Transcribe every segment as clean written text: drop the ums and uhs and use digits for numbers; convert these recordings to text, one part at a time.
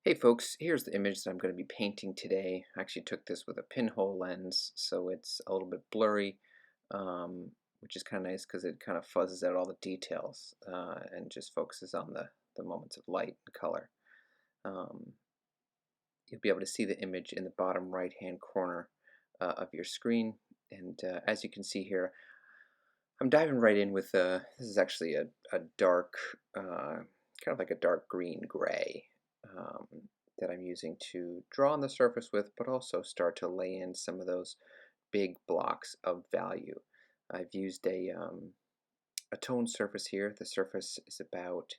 Hey folks, here's the image that I'm going to be painting today. I actually took this with a pinhole lens, so it's a little bit blurry, which is kind of nice because it kind of fuzzes out all the details and just focuses on the moments of light and color. Um, you'll be able to see the image in the bottom right-hand corner of your screen, and as you can see here, I'm diving right in with this is actually a dark, kind of like a dark green gray um, that I'm using to draw on the surface with, but also start to lay in some of those big blocks of value. I've used a toned surface here. The surface is about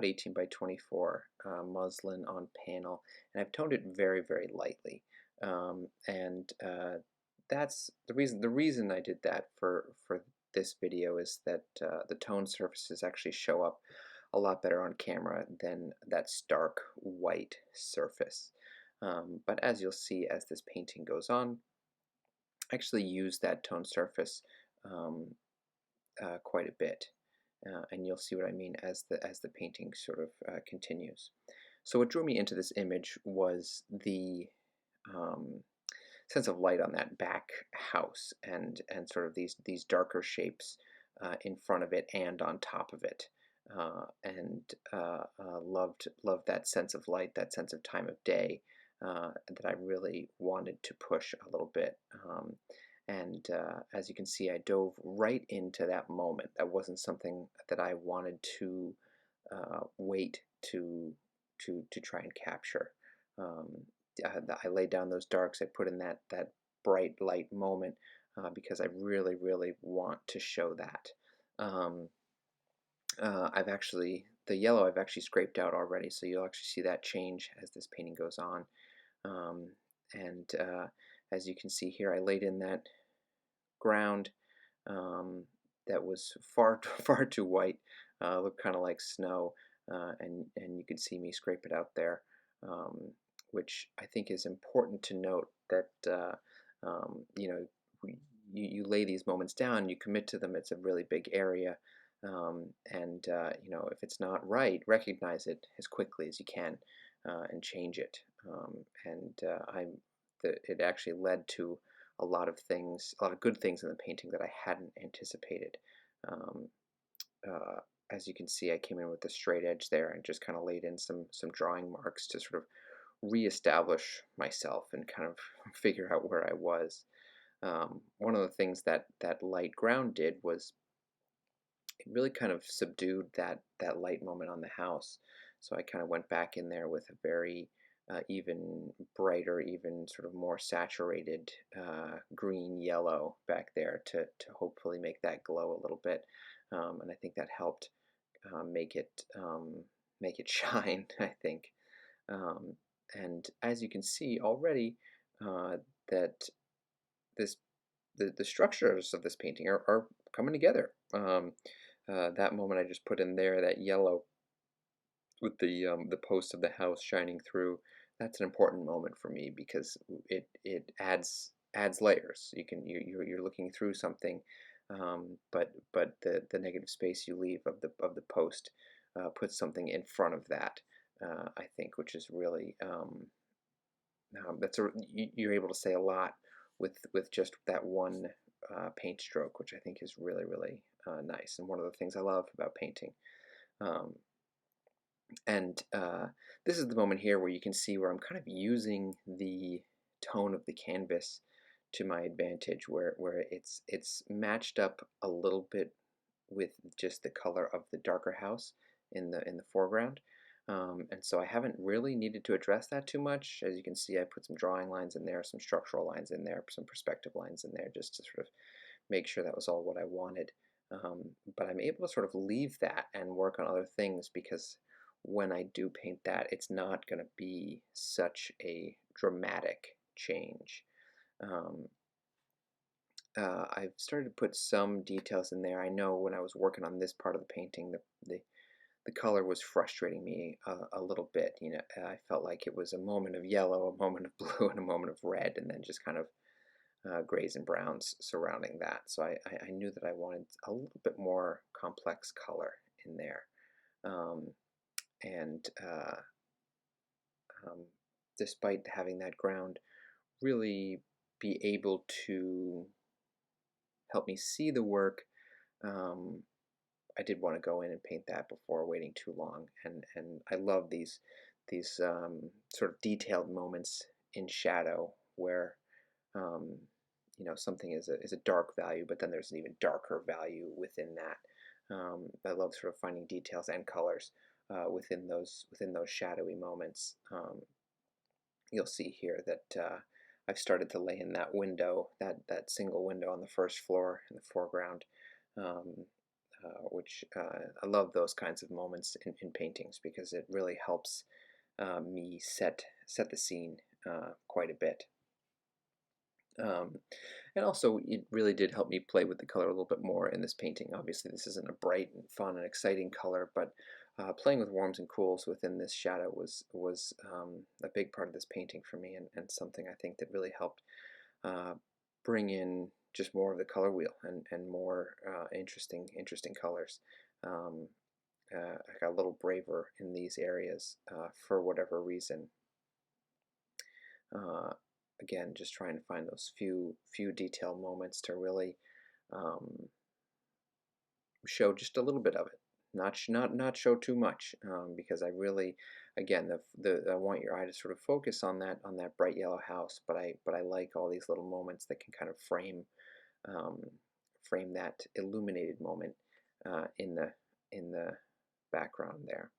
18 by 24 muslin on panel, and I've toned it very, very lightly. And that's the reason. The reason I did that for this video is that the toned surfaces actually show up a lot better on camera than that stark white surface. But as you'll see as this painting goes on, I actually use that toned surface um, quite a bit. And you'll see what I mean as the painting sort of continues. So what drew me into this image was the um, sense of light on that back house and sort of these darker shapes in front of it and on top of it. Loved that sense of light, that sense of time of day that I really wanted to push a little bit. And as you can see, I dove right into that moment. That wasn't something that I wanted to wait to try and capture. Um, I laid down those darks. I put in that bright light moment because I really, really want to show that. Um, I've actually the yellow I've actually scraped out already, so you'll actually see that change as this painting goes on. Um, and as you can see here, I laid in that ground um, that was far far too white, looked kind of like snow, and you could see me scrape it out there, um, which I think is important to note that you know you lay these moments down, you commit to them. It's a really big area, and you know if it's not right, recognize it as quickly as you can and change it. It actually led to a lot of things, a lot of good things in the painting that I hadn't anticipated. Um, uh, as you can see, I came in with a straight edge there and just kind of laid in some drawing marks to sort of reestablish myself and kind of figure out where I was. One of the things that that light ground did was it really kind of subdued that light moment on the house. So I kind of went back in there with a very even brighter, even sort of more saturated green yellow back there to hopefully make that glow a little bit. And I think that helped make make it shine, I think. Um, and as you can see already, uh, that this the structures of this painting are coming together. That moment I just put in there, that yellow with the post of the house shining through, that's an important moment for me because it adds layers. You're looking through something, but the negative space you leave of the post puts something in front of that. I think, which is really you're able to say a lot with just that one paint stroke, which I think is really really nice and one of the things I love about painting. Um, and this is the moment here where you can see where I'm kind of using the tone of the canvas to my advantage, where it's matched up a little bit with just the color of the darker house in the foreground. And so I haven't really needed to address that too much. As you can see, I put some drawing lines in there, some structural lines in there, some perspective lines in there, just to sort of make sure that was all what I wanted. But I'm able to sort of leave that and work on other things because when I do paint that, it's not going to be such a dramatic change. Um, I've started to put some details in there. I know when I was working on this part of the painting, the color was frustrating me a little bit. You know, I felt like it was a moment of yellow, a moment of blue, and a moment of red, and then just kind of grays and browns surrounding that. So I knew that I wanted a little bit more complex color in there. Um, and um, despite having that ground, really be able to help me see the work. Um, I did want to go in and paint that before waiting too long, and I love these sort of detailed moments in shadow where um, something is a dark value, but then there's an even darker value within that. I love sort of finding details and colors within those shadowy moments. You'll see here that I've started to lay in that window, that single window on the first floor in the foreground, um, which I love those kinds of moments in paintings because it really helps me set the scene quite a bit. Um, and also, it really did help me play with the color a little bit more in this painting. Obviously, this isn't a bright and fun and exciting color, but playing with warms and cools within this shadow was a big part of this painting for me, and something I think that really helped uh, bring in just more of the color wheel and more interesting colors. Um, I got a little braver in these areas for whatever reason. Uh, Again, just trying to find those few detail moments to really um, show just a little bit of it, not show too much, because I really, again, I want your eye to sort of focus on that bright yellow house, but I like all these little moments that can kind of um, frame that illuminated moment in the background there.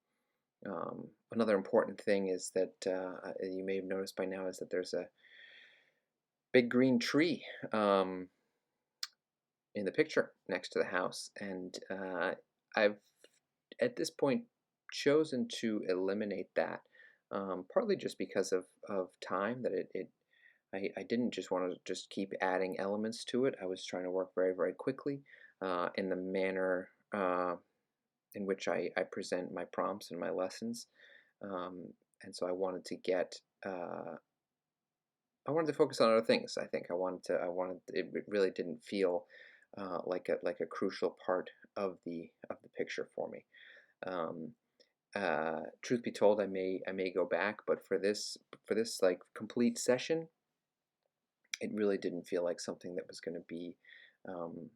Another important thing is that you may have noticed by now is that there's a big green tree in the picture next to the house, and I've at this point chosen to eliminate that, partly just because of time that I didn't just want to just keep adding elements to it. I was trying to work very quickly in the manner in which I present my prompts and my lessons, um, and so uh, I wanted to focus on other things. I think I wanted it really didn't feel like a crucial part of the picture for me. Um, Truth be told, I may go back, but for this like complete session, it really didn't feel like something that was going to be um,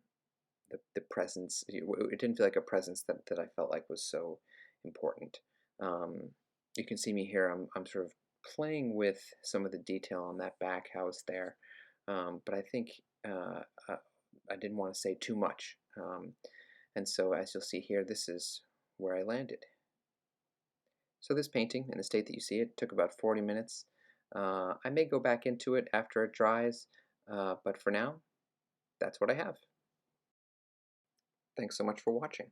the presence. It didn't feel like a presence that I felt like was so important. Um, you can see me here. I'm sort of playing with some of the detail on that back house there, but I think uh, uh, I didn't want to say too much. And so, as you'll see here, this is where I landed. So this painting, in the state that you see it, took about 40 minutes. I may go back into it after it dries, but for now, that's what I have. Thanks so much for watching.